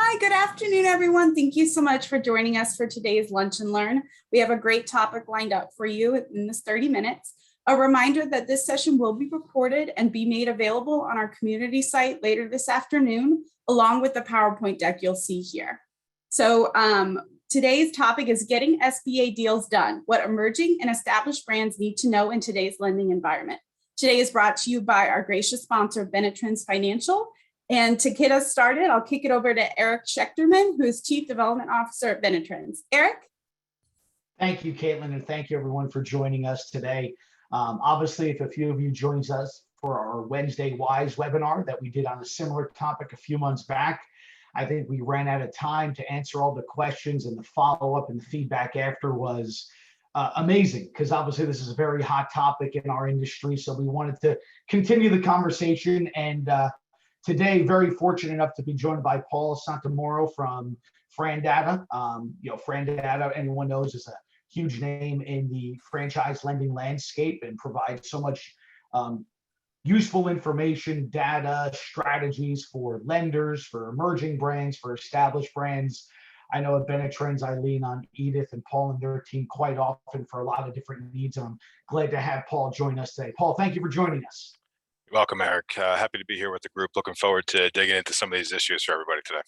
Hi, good afternoon, everyone. Thank you so much for joining us for today's Lunch and Learn. We have a great topic lined up for you in this 30 minutes. A reminder that this session will be recorded and be made available on our community site later this afternoon, along with the PowerPoint deck you'll see here. So today's topic is getting SBA deals done, what emerging and established brands need to know in today's lending environment. Today is brought to you by our gracious sponsor, Bennett Trends Financial. And to get us started, I'll kick it over to Eric Schechterman, who is Chief Development Officer at Bennett Trends. Eric? Thank you, Caitlin, and thank you everyone for joining us today. Obviously, if a few of you joined us for our Wednesday WISE webinar that we did on a similar topic a few months back, I think we ran out of time to answer all the questions, and the follow-up and the feedback after was amazing, because obviously this is a very hot topic in our industry. So we wanted to continue the conversation, and today, very fortunate enough to be joined by Paul Santamoro from FranData. FranData, anyone knows, is a huge name in the franchise lending landscape and provides so much useful information, data, strategies for lenders, for emerging brands, for established brands. I know at Bennett Trends, I lean on Edith and Paul and their team quite often for a lot of different needs. And I'm glad to have Paul join us today. Paul, thank you for joining us. You're welcome, Eric. Happy to be here with the group. Looking forward to digging into some of these issues for everybody today.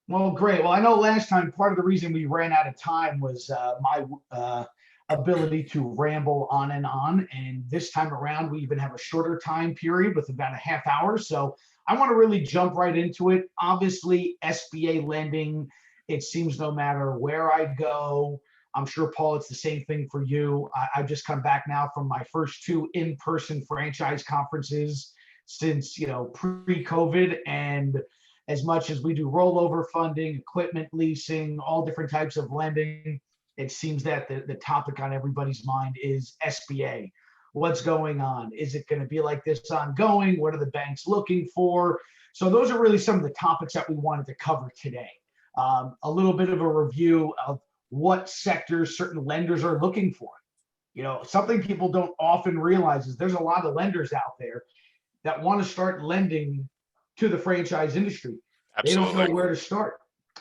Well, great. Well, I know last time part of the reason we ran out of time was my ability to ramble on. And this time around, we even have a shorter time period with about a half hour. So I want to really jump right into it. Obviously, SBA lending, it seems no matter where I go, I'm sure, Paul, it's the same thing for you. I've just come back now from my first two in-person franchise conferences since, pre-COVID. And as much as we do rollover funding, equipment leasing, all different types of lending, it seems that the topic on everybody's mind is SBA. What's going on? Is it going to be like this ongoing? What are the banks looking for? So those are really some of the topics that we wanted to cover today. A little bit of a review of what sectors certain lenders are looking for. Something people don't often realize is there's a lot of lenders out there that want to start lending to the franchise industry. Absolutely. They don't know where to start.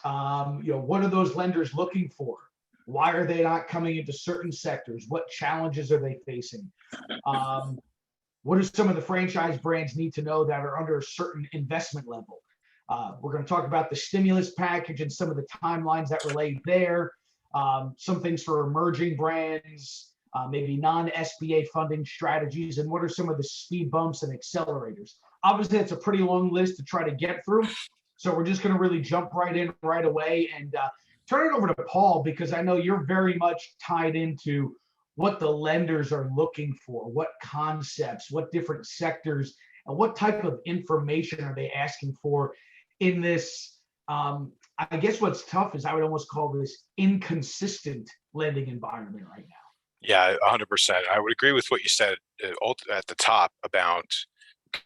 What are those lenders looking for? Why are they not coming into certain sectors? What challenges are they facing? What do some of the franchise brands need to know that are under a certain investment level? We're going to talk about the stimulus package and some of the timelines that relate there. Some things for emerging brands, maybe non-SBA funding strategies, and what are some of the speed bumps and accelerators. Obviously, it's a pretty long list to try to get through, so we're just going to really jump right in right away and turn it over to Paul, because I know you're very much tied into what the lenders are looking for, what concepts, what different sectors, and what type of information are they asking for in this. I guess what's tough is I would almost call this inconsistent lending environment right now. Yeah, 100%. I would agree with what you said at the top about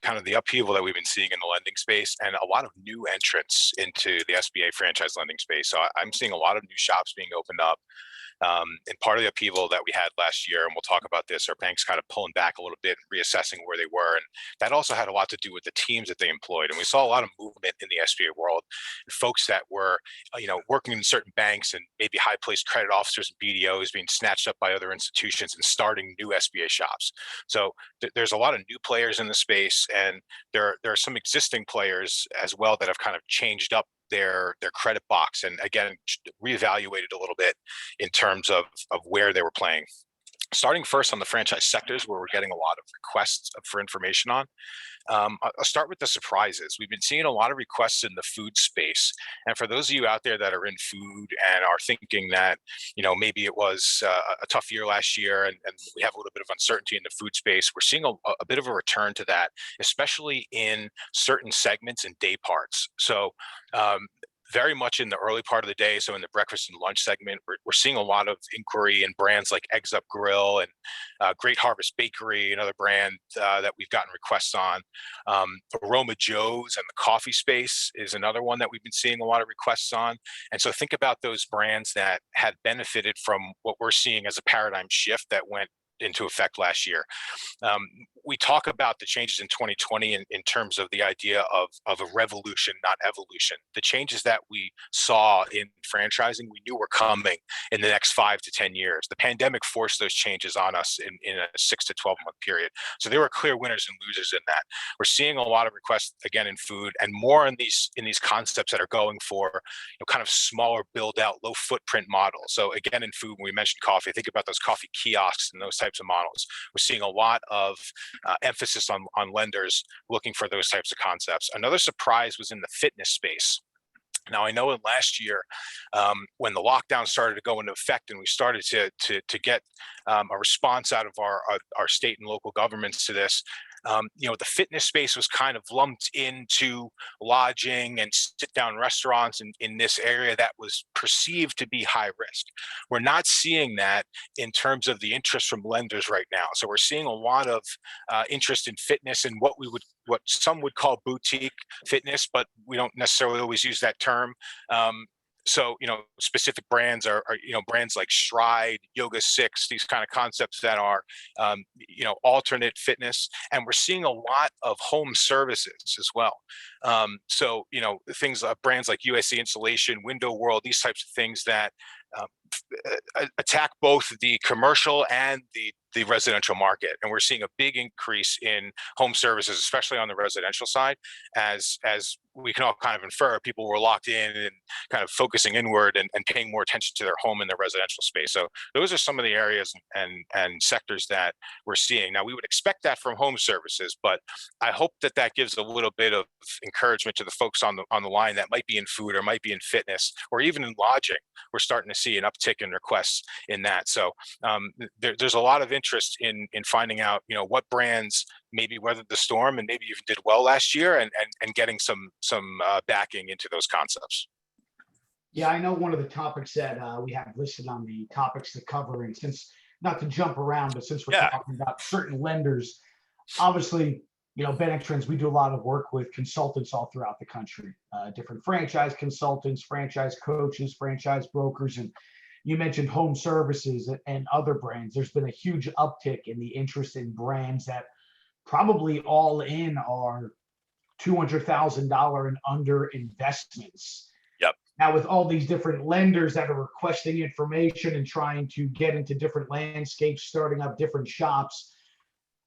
kind of the upheaval that we've been seeing in the lending space and a lot of new entrants into the SBA franchise lending space. So I'm seeing a lot of new shops being opened up. And part of the upheaval that we had last year, and we'll talk about this, are banks kind of pulling back a little bit and reassessing where they were. And that also had a lot to do with the teams that they employed. And we saw a lot of movement in the SBA world, folks that were, working in certain banks and maybe high-placed credit officers and BDOs being snatched up by other institutions and starting new SBA shops. So there's a lot of new players in the space, and there are some existing players as well that have kind of changed up their credit box and again reevaluated a little bit in terms of where they were playing. Starting first on the franchise sectors, where we're getting a lot of requests for information on. I'll start with the surprises. We've been seeing a lot of requests in the food space. And for those of you out there that are in food and are thinking that, maybe it was a tough year last year and we have a little bit of uncertainty in the food space, we're seeing a bit of a return to that, especially in certain segments and day parts. So very much in the early part of the day, so in the breakfast and lunch segment, we're seeing a lot of inquiry in brands like Eggs Up Grill and Great Harvest Bakery, another brand that we've gotten requests on. Aroma Joe's and the coffee space is another one that we've been seeing a lot of requests on. And so think about those brands that had benefited from what we're seeing as a paradigm shift that went into effect last year. We talk about the changes in 2020 in terms of the idea of a revolution, not evolution. The changes that we saw in franchising, we knew were coming in the next 5 to 10 years. The pandemic forced those changes on us in a 6 to 12 month period. So there were clear winners and losers in that. We're seeing a lot of requests again in food, and more in these concepts that are going for kind of smaller build out, low footprint models. So again, in food, when we mentioned coffee, think about those coffee kiosks and those types of models. We're seeing a lot of emphasis on lenders looking for those types of concepts. Another surprise was in the fitness space. Now, I know in last year, when the lockdown started to go into effect and we started to get a response out of our state and local governments to this, the fitness space was kind of lumped into lodging and sit-down restaurants in this area that was perceived to be high risk. We're not seeing that in terms of the interest from lenders right now. So we're seeing a lot of interest in fitness and what some would call boutique fitness, but we don't necessarily always use that term. So, specific brands are brands like Stride, Yoga 6, these kind of concepts that are, alternate fitness. And we're seeing a lot of home services as well. So, things like brands like USA Installation, Window World, these types of things that attack both the commercial and the residential market. And we're seeing a big increase in home services, especially on the residential side, as we can all kind of infer, people were locked in and kind of focusing inward and paying more attention to their home in their residential space. So those are some of the areas and sectors that we're seeing. Now, we would expect that from home services, but I hope that gives a little bit of encouragement to the folks on the line that might be in food or might be in fitness or even in lodging. We're starting to see an uptick in requests in that. So there's a lot of interest in finding out, what brands maybe weathered the storm and maybe even did well last year and getting some backing into those concepts. Yeah, I know one of the topics that we have listed on the topics to cover, and since not to jump around, but since we're talking about certain lenders, obviously, Bennett Trends, we do a lot of work with consultants all throughout the country, different franchise consultants, franchise coaches, franchise brokers, and you mentioned home services and other brands. There's been a huge uptick in the interest in brands that probably all in are $200,000 and under investments. Yep. Now, with all these different lenders that are requesting information and trying to get into different landscapes, starting up different shops,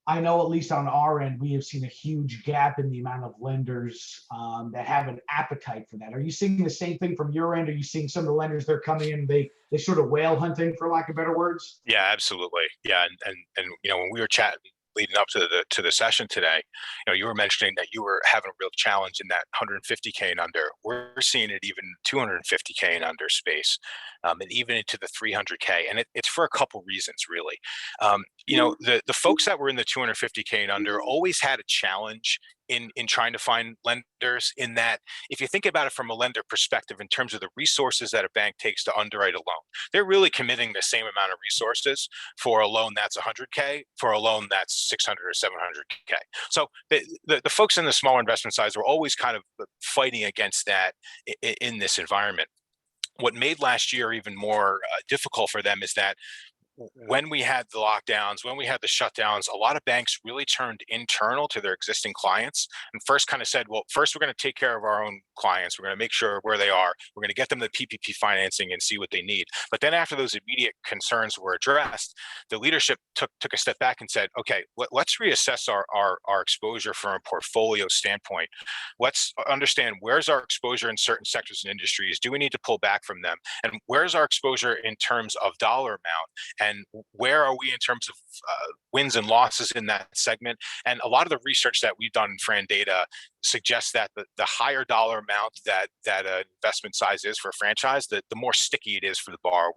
I know at least on our end, we have seen a huge gap in the amount of lenders that have an appetite for that. Are you seeing the same thing from your end? Are you seeing some of the lenders, they're coming in, they sort of whale hunting, for lack of better words? Yeah, absolutely. Yeah. And when we were chatting leading up to the session today, you were mentioning that you were having a real challenge in that 150K and under. We're seeing it even 250K and under space, and even into the 300K. And it's for a couple reasons, really. The folks that were in the 250K and under always had a challenge in trying to find lenders, in that if you think about it from a lender perspective in terms of the resources that a bank takes to underwrite a loan, they're really committing the same amount of resources for a loan that's 100K for a loan that's 600 or 700K. So the folks in the smaller investment size were always kind of fighting against that in this environment. What made last year even more difficult for them is that when we had the lockdowns, when we had the shutdowns, a lot of banks really turned internal to their existing clients and first kind of said, well, first we're going to take care of our own clients. We're going to make sure where they are. We're going to get them the PPP financing and see what they need. But then after those immediate concerns were addressed, the leadership took a step back and said, okay, let's reassess our exposure from a portfolio standpoint. Let's understand where's our exposure in certain sectors and industries. Do we need to pull back from them? And where's our exposure in terms of dollar amount? And where are we in terms of wins and losses in that segment? And a lot of the research that we've done in FranData suggests that the higher dollar amount that an investment size is for a franchise, the more sticky it is for the borrower.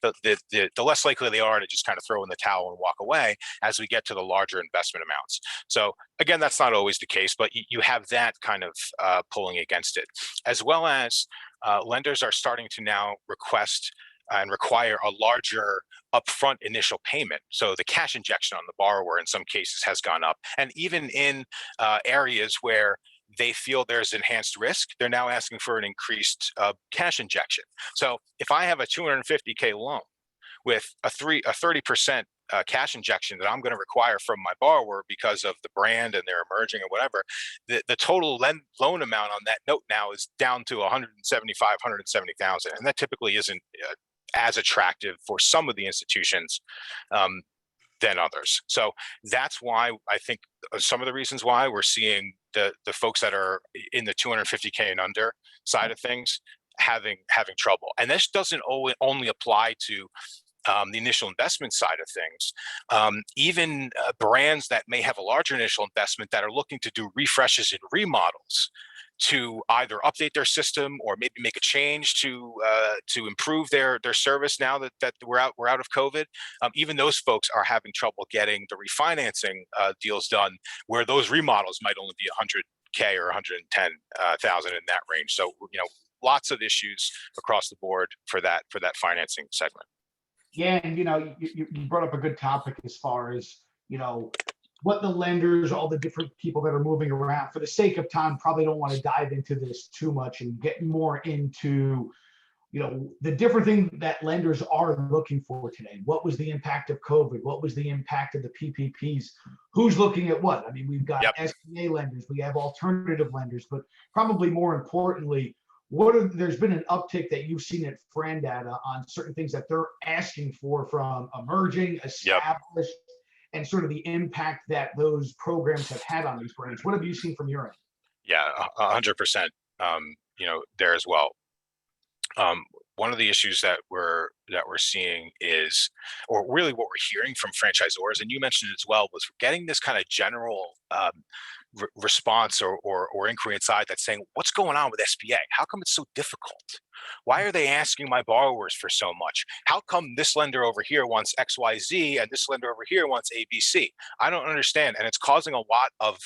The less likely they are to just kind of throw in the towel and walk away as we get to the larger investment amounts. So again, that's not always the case, but you have that kind of pulling against it, as well as lenders are starting to now request and require a larger upfront initial payment. So the cash injection on the borrower in some cases has gone up. And even in areas where they feel there's enhanced risk, they're now asking for an increased cash injection. So if I have a 250K loan with a 30% cash injection that I'm going to require from my borrower because of the brand and they're emerging or whatever, the total loan amount on that note now is down to 175, 170,000, and that typically isn't as attractive for some of the institutions than others. So that's why I think some of the reasons why we're seeing the folks that are in the 250K and under side of things having trouble. And this doesn't only apply to the initial investment side of things. Even brands that may have a larger initial investment that are looking to do refreshes and remodels to either update their system or maybe make a change to improve their service now that we're out of COVID. Even those folks are having trouble getting the refinancing deals done, where those remodels might only be 100K or 110,000 in that range. So lots of issues across the board for that financing segment. Yeah, and you brought up a good topic as far as what the lenders, all the different people that are moving around. For the sake of time, probably don't want to dive into this too much and get more into the different things that lenders are looking for today. What was the impact of COVID? What was the impact of the PPPs? Who's looking at what? I mean, we've got SBA lenders, we have alternative lenders, but probably more importantly, there's been an uptick that you've seen at FranData on certain things that they're asking for from emerging, established, and sort of the impact that those programs have had on these brands. What have you seen from your end? Yeah, 100%. There as well. One of the issues that we're seeing is, or really what we're hearing from franchisors, and you mentioned it as well, was we're getting this kind of general response or inquiry inside that's saying, what's going on with SBA? How come it's so difficult? Why are they asking my borrowers for so much? How come this lender over here wants XYZ and this lender over here wants ABC? I don't understand. And it's causing a lot of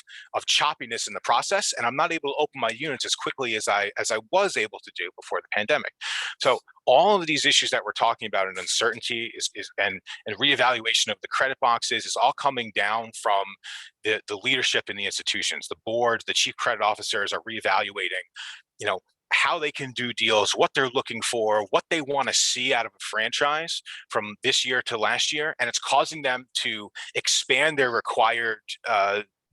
choppiness in the process. And I'm not able to open my units as quickly as I was able to do before the pandemic. So all of these issues that we're talking about, and uncertainty and reevaluation of the credit boxes, is all coming down from the leadership in the institutions. The boards, the chief credit officers are reevaluating, how they can do deals, what they're looking for, what they want to see out of a franchise from this year to last year. And it's causing them to expand their required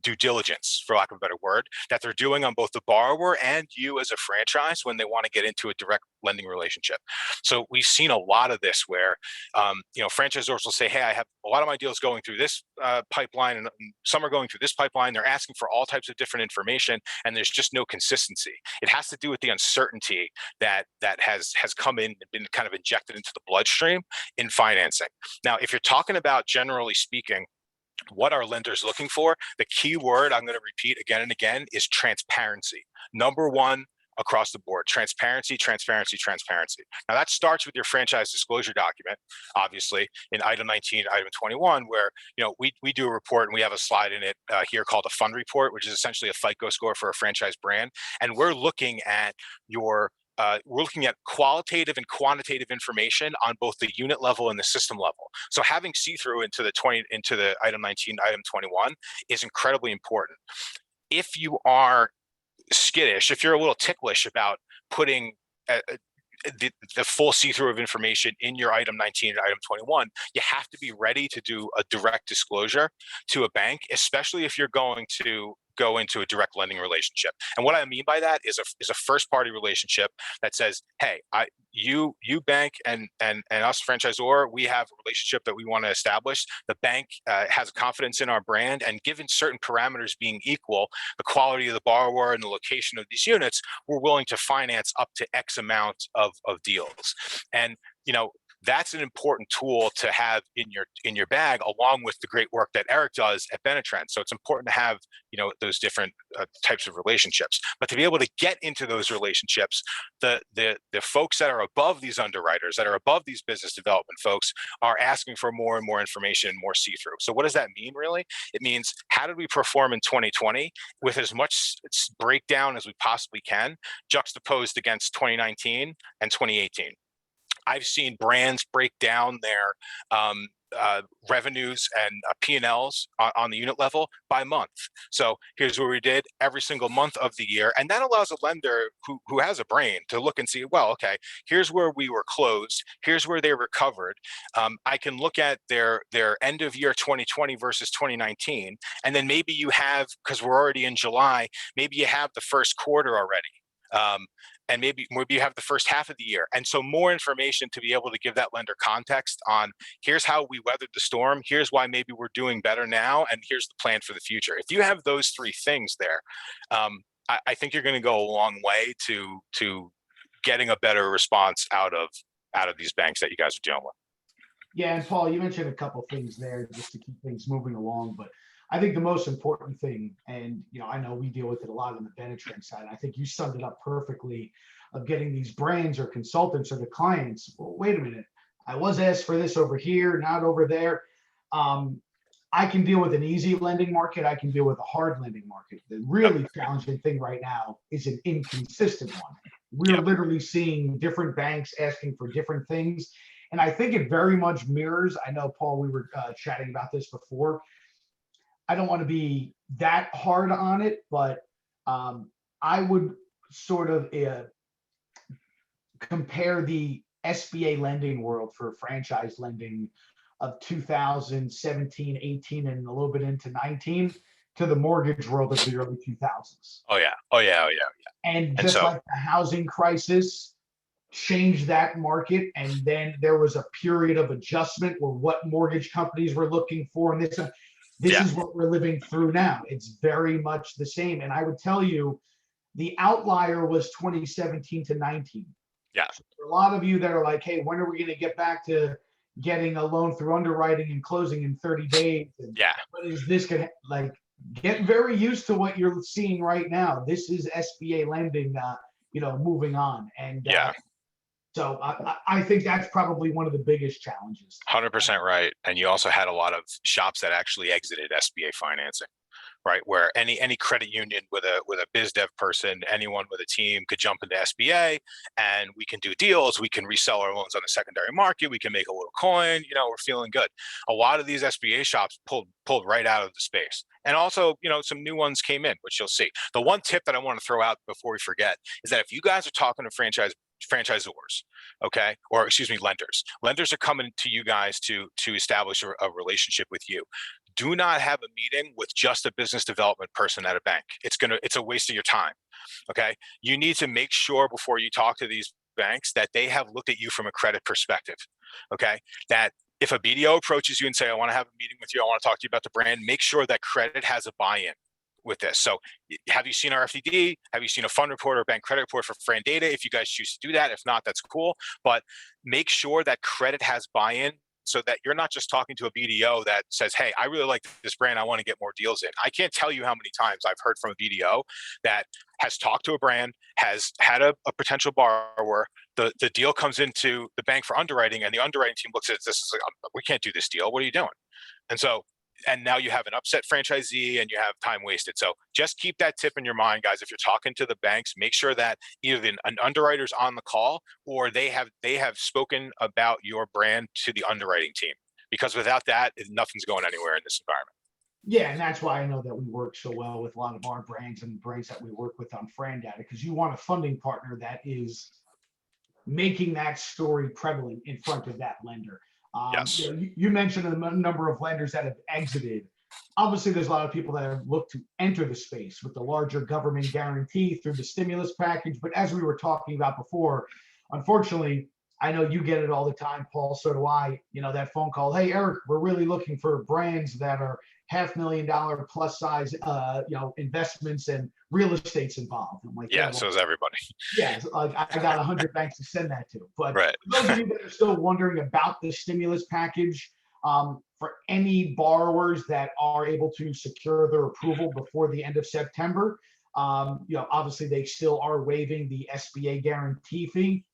due diligence, for lack of a better word, that they're doing on both the borrower and you as a franchise when they want to get into a direct lending relationship. So we've seen a lot of this where, franchisors will say, hey, I have a lot of my deals going through this pipeline and some are going through this pipeline. They're asking for all types of different information and there's just no consistency. It has to do with the uncertainty that has come in and been kind of injected into the bloodstream in financing. Now, if you're talking about, generally speaking, what are lenders looking for? The key word I'm going to repeat again and again is transparency. Number one across the board: transparency, transparency, transparency. Now that starts with your franchise disclosure document, obviously in item 19, item 21, where we do a report and we have a slide in it here called a fund report, which is essentially a FICO score for a franchise brand, and we're looking at we're looking at qualitative and quantitative information on both the unit level and the system level. So having see-through into the item 19, item 21 is incredibly important. If you are skittish, if you're a little ticklish about putting the full see-through of information in your item 19 and item 21, you have to be ready to do a direct disclosure to a bank, especially if you're going to go into a direct lending relationship. And what I mean by that is a first party relationship that says, hey, you bank and us franchisor, we have a relationship that we want to establish. The bank has confidence in our brand, and given certain parameters being equal, the quality of the borrower and the location of these units, we're willing to finance up to X amount of deals. And that's an important tool to have in your bag, along with the great work that Eric does at Bennett Trends. So it's important to have those different types of relationships. But to be able to get into those relationships, the folks that are above these underwriters, that are above these business development folks, are asking for more and more information, more see-through. So what does that mean, really? It means, how did we perform in 2020 with as much breakdown as we possibly can, juxtaposed against 2019 and 2018? I've seen brands break down revenues and P&Ls on the unit level by month. So here's what we did every single month of the year. And that allows a lender who has a brain to look and see, well, okay, here's where we were closed. Here's where they recovered. I can look at their end of year 2020 versus 2019. And then maybe you have, because we're already in July, maybe you have the first quarter already. And maybe you have the first half of the year. And so more information to be able to give that lender context on here's how we weathered the storm, here's why maybe we're doing better now, and here's the plan for the future. If you have those three things there, I think you're going to go a long way to getting a better response out of these banks that you guys are dealing with. Yeah, and Paul, you mentioned a couple things there just to keep things moving along, but I think the most important thing, and I know we deal with it a lot on the Bennett Trends side. I think you summed it up perfectly of getting these brands or consultants or the clients. Well, wait a minute, I was asked for this over here, not over there. I can deal with an easy lending market. I can deal with a hard lending market. The really challenging thing right now is an inconsistent one. We're literally seeing different banks asking for different things. And I think it very much mirrors, I know, Paul, we were chatting about this before. I don't want to be that hard on it, but I would sort of compare the SBA lending world for franchise lending of 2017, 18, and a little bit into 19 to the mortgage world of the early 2000s. Oh yeah. And just like the housing crisis changed that market, and then there was a period of adjustment where what mortgage companies were looking for, and this is what we're living through now. It's very much the same. And I would tell you, the outlier was 2017 to 19. Yeah. So for a lot of you that are like, hey, when are we going to get back to getting a loan through underwriting and closing in 30 days? And what is this going to get very used to what you're seeing right now. This is SBA lending, moving on. And so I think that's probably one of the biggest challenges. 100% right. And you also had a lot of shops that actually exited SBA financing, right? Where any credit union with a biz dev person, anyone with a team could jump into SBA and we can do deals. We can resell our loans on the secondary market. We can make a little coin. We're feeling good. A lot of these SBA shops pulled right out of the space. And also, some new ones came in, which you'll see. The one tip that I want to throw out before we forget is that if you guys are talking to franchisors, okay, or excuse me, lenders are coming to you guys to establish a relationship with you. Do not have a meeting with just a business development person at a bank. It's a waste of your time. Okay. You need to make sure before you talk to these banks that they have looked at you from a credit perspective. Okay. That if a BDO approaches you and say, I want to have a meeting with you, I want to talk to you about the brand, make sure that credit has a buy-in with this. So have you seen our FDD? Have you seen a fund report or bank credit report for FranData? If you guys choose to do that, if not, that's cool. But make sure that credit has buy-in so that you're not just talking to a BDO that says, hey, I really like this brand, I want to get more deals in. I can't tell you how many times I've heard from a BDO that has talked to a brand, has had a potential borrower, the deal comes into the bank for underwriting, and the underwriting team looks at this as like, we can't do this deal. What are you doing? And now you have an upset franchisee and you have time wasted. So just keep that tip in your mind, guys. If you're talking to the banks, make sure that either an underwriter's on the call or they have spoken about your brand to the underwriting team, because without that, nothing's going anywhere in this environment. Yeah, and that's why I know that we work so well with a lot of our brands and brands that we work with on FranData, because you want a funding partner that is making that story prevalent in front of that lender. Yes. You mentioned a number of lenders that have exited. Obviously, there's a lot of people that have looked to enter the space with the larger government guarantee through the stimulus package. But as we were talking about before, unfortunately, I know you get it all the time, Paul, so do I. That phone call, hey, Eric, we're really looking for brands that are $500,000 plus size, investments and real estate's involved. I'm like, yeah, so is everybody. Yeah, like I got 100 banks to send that to. But right. For those of you that are still wondering about the stimulus package, for any borrowers that are able to secure their approval before the end of September, obviously they still are waiving the SBA guarantee fee,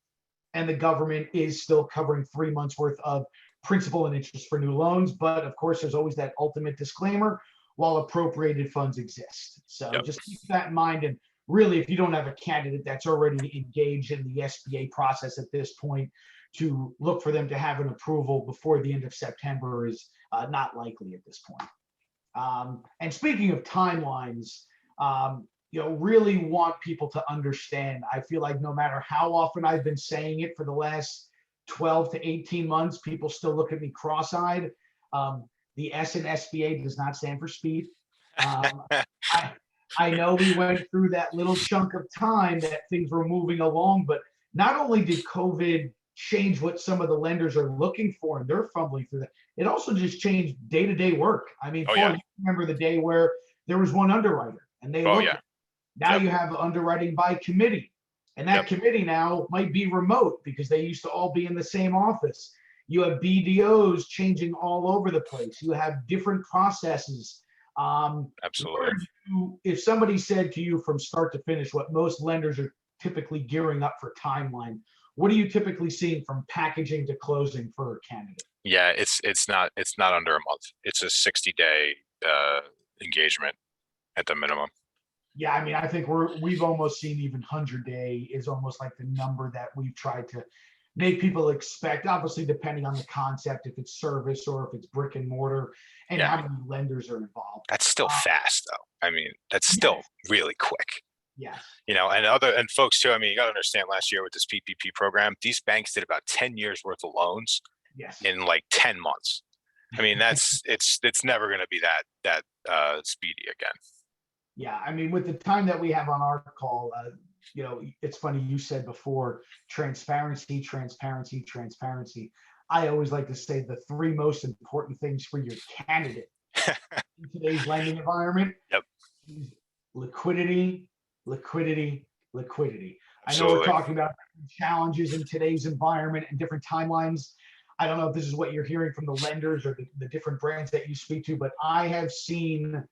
and the government is still covering 3 months worth of principal and interest for new loans. But of course, there's always that ultimate disclaimer: while appropriated funds exist. So just keep that in mind. And really, if you don't have a candidate that's already engaged in the SBA process at this point, to look for them to have an approval before the end of September is not likely at this point. And speaking of timelines, really want people to understand. I feel like no matter how often I've been saying it for the last 12 to 18 months, people still look at me cross-eyed. The S in SBA does not stand for speed. I know we went through that little chunk of time that things were moving along, but not only did COVID change what some of the lenders are looking for and they're fumbling through that, it also just changed day-to-day work. I mean, Paul, you remember the day where there was one underwriter and they looked. Now you have underwriting by committee, and that committee now might be remote because they used to all be in the same office. You have BDOs changing all over the place. You have different processes. Absolutely. If somebody said to you from start to finish what most lenders are typically gearing up for timeline, what are you typically seeing from packaging to closing for a candidate? Yeah, it's not under a month. It's a 60-day engagement at the minimum. Yeah, I mean, I think we've almost seen even 100-day is almost like the number that we've tried to make people expect, obviously depending on the concept, if it's service or if it's brick and mortar, and how many lenders are involved. That's still fast though. I mean, that's still really quick. Yes. And folks too, I mean, you got to understand, last year with this PPP program, these banks did about 10 years worth of loans in like 10 months. I mean, it's never going to be that speedy again. Yeah, I mean, with the time that we have on our call, it's funny, you said before, transparency. I always like to say the three most important things for your candidate in today's lending environment. Is liquidity. I know we're talking about challenges in today's environment and different timelines. I don't know if this is what you're hearing from the lenders or the different brands that you speak to, but I have seen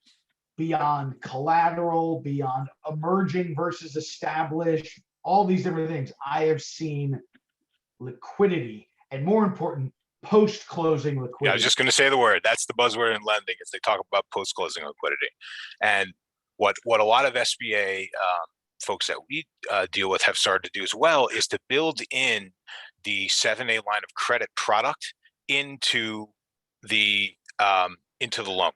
beyond collateral, beyond emerging versus established, all these different things. I have seen liquidity, and more important, post-closing liquidity. Yeah, I was just going to say the word. That's the buzzword in lending, is they talk about post-closing liquidity. And what a lot of SBA folks that we deal with have started to do as well is to build in the 7A line of credit product into the loan,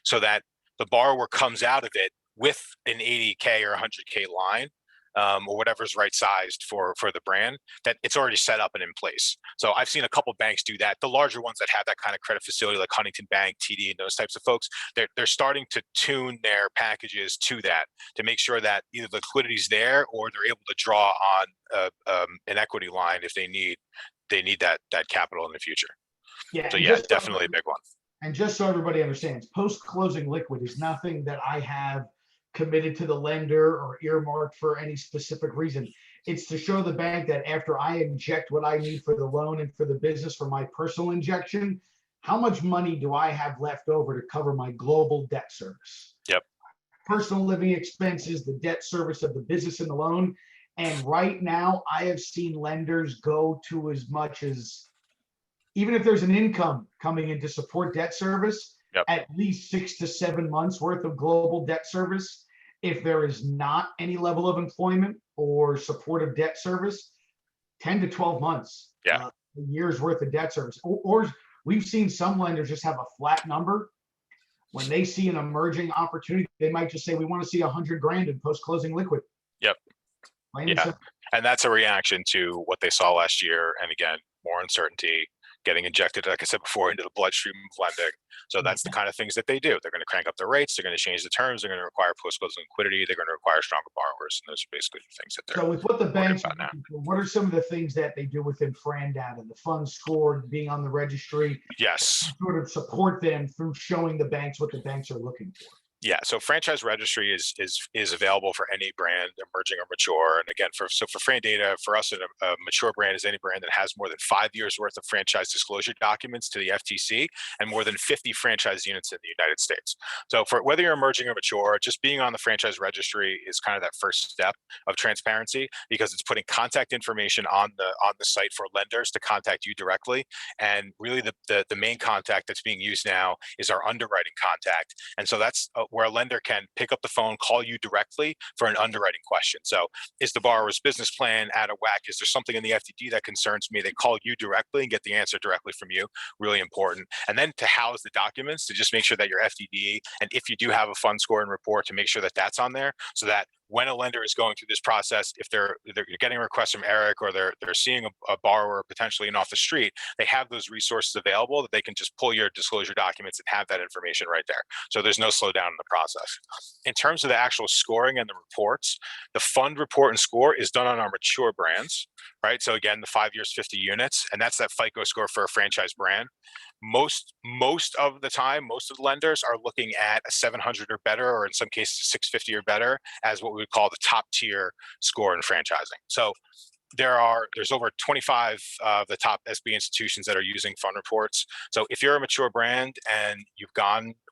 so that the borrower comes out of it with an 80K or 100K line, or whatever's right sized for the brand, that it's already set up and in place. So I've seen a couple of banks do that. The larger ones that have that kind of credit facility, like Huntington Bank, TD, and those types of folks, they're starting to tune their packages to that, to make sure that either the liquidity's there or they're able to draw on an equity line if they need that capital in the future. Yeah. So yeah, definitely a big one. And just so everybody understands, post-closing liquid is nothing that I have committed to the lender or earmarked for any specific reason. It's to show the bank that after I inject what I need for the loan and for the business for my personal injection, how much money do I have left over to cover my global debt service? Yep. Personal living expenses, the debt service of the business and the loan. And right now, I have seen lenders go to as much as, even if there's an income coming in to support debt service, at least 6 to 7 months worth of global debt service. If there is not any level of employment or supportive debt service, 10 to 12 months, a year's worth of debt service. Or we've seen some lenders just have a flat number. When they see an emerging opportunity, they might just say, we want to see $100,000 in post-closing liquid. Yep. And that's a reaction to what they saw last year. And again, more uncertainty getting injected, like I said before, into the bloodstream of lending. So that's the kind of things that they do. They're going to crank up their rates. They're going to change the terms. They're going to require post-closing liquidity. They're going to require stronger borrowers. And those are basically the things that they're. So with what the banks are looking for, what are some of the things that they do within FranData, the funds scored, being on the registry? Yes. Sort of support them through showing the banks what the banks are looking for. Yeah, so franchise registry is available for any brand, emerging or mature. And again, for FranData, for us, a mature brand is any brand that has more than 5 years worth of franchise disclosure documents to the FTC and more than 50 franchise units in the United States. So for whether you're emerging or mature, just being on the franchise registry is kind of that first step of transparency, because it's putting contact information on the site for lenders to contact you directly. And really the main contact that's being used now is our underwriting contact. And so that's where a lender can pick up the phone, call you directly for an underwriting question. So is the borrower's business plan out of whack? Is there something in the FDD that concerns me? They call you directly and get the answer directly from you. Really important. And then to house the documents to just make sure that your FDD, and if you do have a fund score and report, to make sure that that's on there, so that when a lender is going through this process, if they're getting a request from Eric, or they're seeing a borrower potentially in off the street, they have those resources available that they can just pull your disclosure documents and have that information right there. So there's no slowdown in the process. In terms of the actual scoring and the reports, the fund report and score is done on our mature brands, right? So again, the 5 years, 50 units, and that's that FICO score for a franchise brand. Most of the time, most of the lenders are looking at a 700 or better, or in some cases 650 or better, as what we would call the top tier score in franchising. So there's over 25 of the top SBA institutions that are using fund reports. So if you're a mature brand and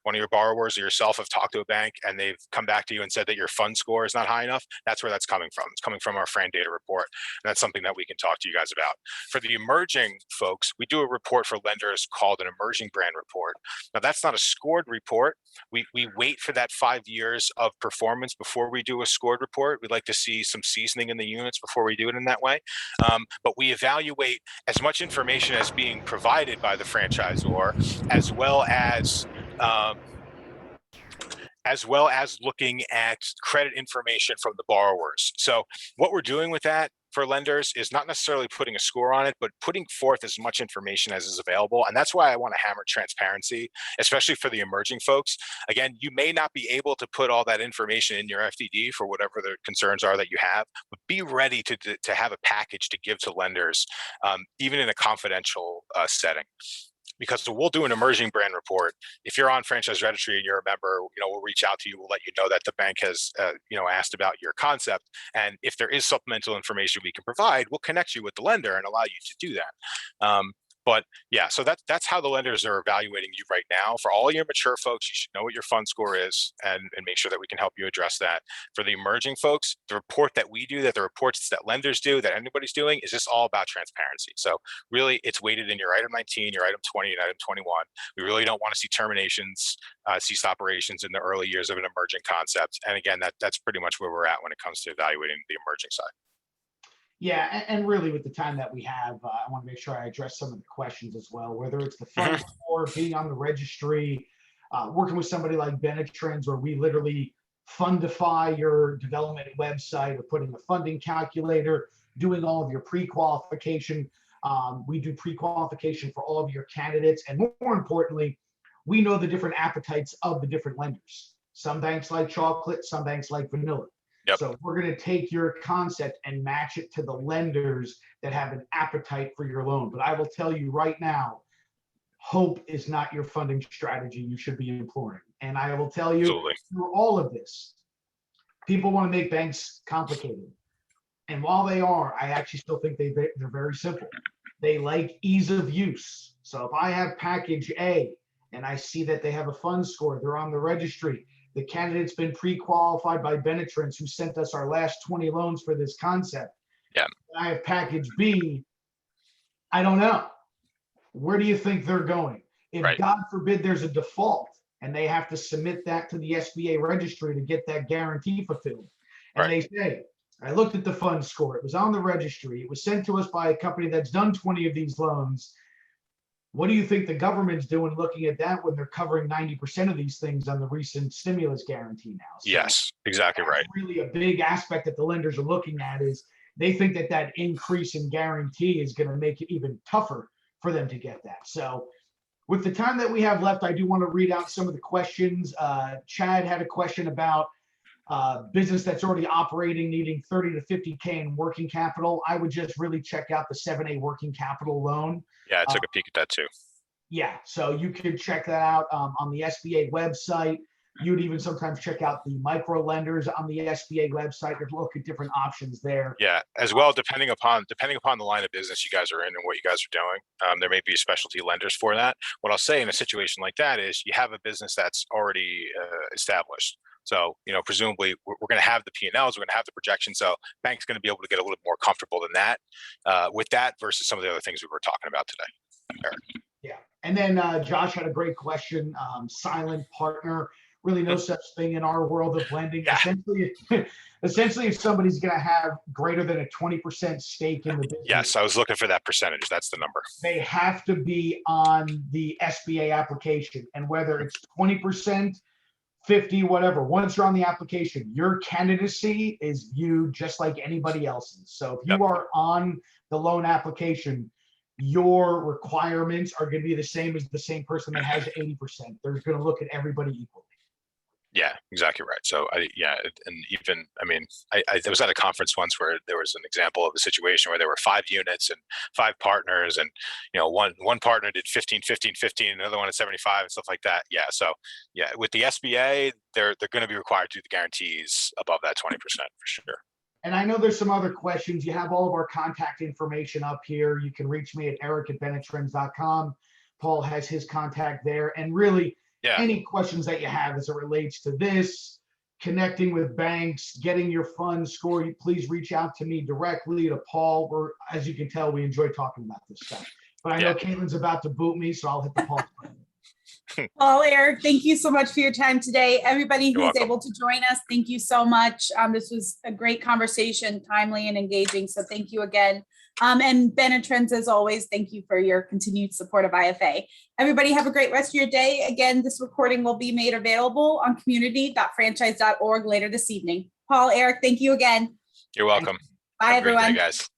one of your borrowers or yourself have talked to a bank and they've come back to you and said that your fund score is not high enough, that's where that's coming from. It's coming from our FranData report. And that's something that we can talk to you guys about. For the emerging folks, we do a report for lenders called an emerging brand report. Now that's not a scored report. We wait for that 5 years of performance before we do a scored report. We'd like to see some seasoning in the units before we do it in that way. But we evaluate as much information as being provided by the franchisor, as well as looking at credit information from the borrowers. So what we're doing with that for lenders is not necessarily putting a score on it, but putting forth as much information as is available. And that's why I want to hammer transparency, especially for the emerging folks. Again, you may not be able to put all that information in your FDD for whatever the concerns are that you have, but be ready to have a package to give to lenders, even in a confidential setting. Because we'll do an emerging brand report. If you're on Franchise Registry and you're a member, we'll reach out to you. We'll let you know that the bank has, asked about your concept. And if there is supplemental information we can provide, we'll connect you with the lender and allow you to do that. But yeah, so that's how the lenders are evaluating you right now. For all your mature folks, you should know what your fund score is and make sure that we can help you address that. For the emerging folks, the report that we do, that the reports that lenders do, that anybody's doing, is just all about transparency. So really, it's weighted in your item 19, your item 20, and item 21. We really don't want to see terminations, cease operations in the early years of an emerging concept. And again, that's pretty much where we're at when it comes to evaluating the emerging side. Yeah, and really with the time that we have, I want to make sure I address some of the questions as well, whether it's the fund score, being on the registry, working with somebody like Bennett Trends, where we literally fundify your development website, or putting a funding calculator, doing all of your pre-qualification. We do pre-qualification for all of your candidates. And more importantly, we know the different appetites of the different lenders. Some banks like chocolate, some banks like vanilla. Yep. So we're going to take your concept and match it to the lenders that have an appetite for your loan. But I will tell you right now, hope is not your funding strategy you should be employing. And I will tell you, Absolutely. through all of this, people want to make banks complicated. And while they are, I actually still think they're very simple. They like ease of use. So if I have package A and I see that they have a fund score, they're on the registry, the candidate's been pre-qualified by Benetrends, who sent us our last 20 loans for this concept. Yeah. I have package B. I don't know. Where do you think they're going? If Right. God forbid there's a default and they have to submit that to the SBA registry to get that guarantee fulfilled. And Right. they say, I looked at the fund score. It was on the registry. It was sent to us by a company that's done 20 of these loans. What do you think the government's doing looking at that when they're covering 90% of these things on the recent stimulus guarantee now? So Yes, exactly right. really a big aspect that the lenders are looking at is they think that increase in guarantee is going to make it even tougher for them to get that. So with the time that we have left, I do want to read out some of the questions. Chad had a question about business that's already operating, needing 30 to 50K in working capital. I would just really check out the 7A working capital loan. Yeah, I took a peek at that too. Yeah, so you can check that out on the SBA website. You'd even sometimes check out the micro lenders on the SBA website to look at different options there. Yeah, as well, depending upon the line of business you guys are in and what you guys are doing, there may be specialty lenders for that. What I'll say in a situation like that is you have a business that's already established. So, presumably we're going to have the P&Ls, we're going to have the projection. So bank's going to be able to get a little more comfortable than that with that versus some of the other things we were talking about today. Eric. Yeah. And then Josh had a great question. Silent partner. really no such thing in our world of lending. Yeah. Essentially, if somebody's going to have greater than a 20% stake in the business, Yes, I was looking for that percentage. That's the number. they have to be on the SBA application. And whether it's 20%, 50, whatever, once you're on the application, your candidacy is viewed just like anybody else's. So if you are on the loan application, your requirements are going to be the same as the same person that has 80%. They're going to look at everybody equally. Yeah, exactly right. So and even, I mean, I was at a conference once where there was an example of a situation where there were 5 units and 5 partners, and one partner did 15, 15, 15, another one at 75 and stuff like that. Yeah. So yeah, with the SBA, they're going to be required to do the guarantees above that 20% for sure. And I know there's some other questions. You have all of our contact information up here. You can reach me at eric@benetrends.com. Paul has his contact there. And really, any questions that you have as it relates to this, connecting with banks, getting your funds scored, please reach out to me directly, to Paul. As you can tell, we enjoy talking about this stuff. But I know Caitlin's about to boot me, so I'll hit the pause button. Paul, Eric, thank you so much for your time today. Everybody who's able to join us, thank you so much. This was a great conversation, timely and engaging. So thank you again. And Bennett Trends, as always, thank you for your continued support of IFA. Everybody have a great rest of your day. Again, this recording will be made available on community.franchise.org later this evening. Paul, Eric, thank you again. You're welcome. Bye, everyone. Guys.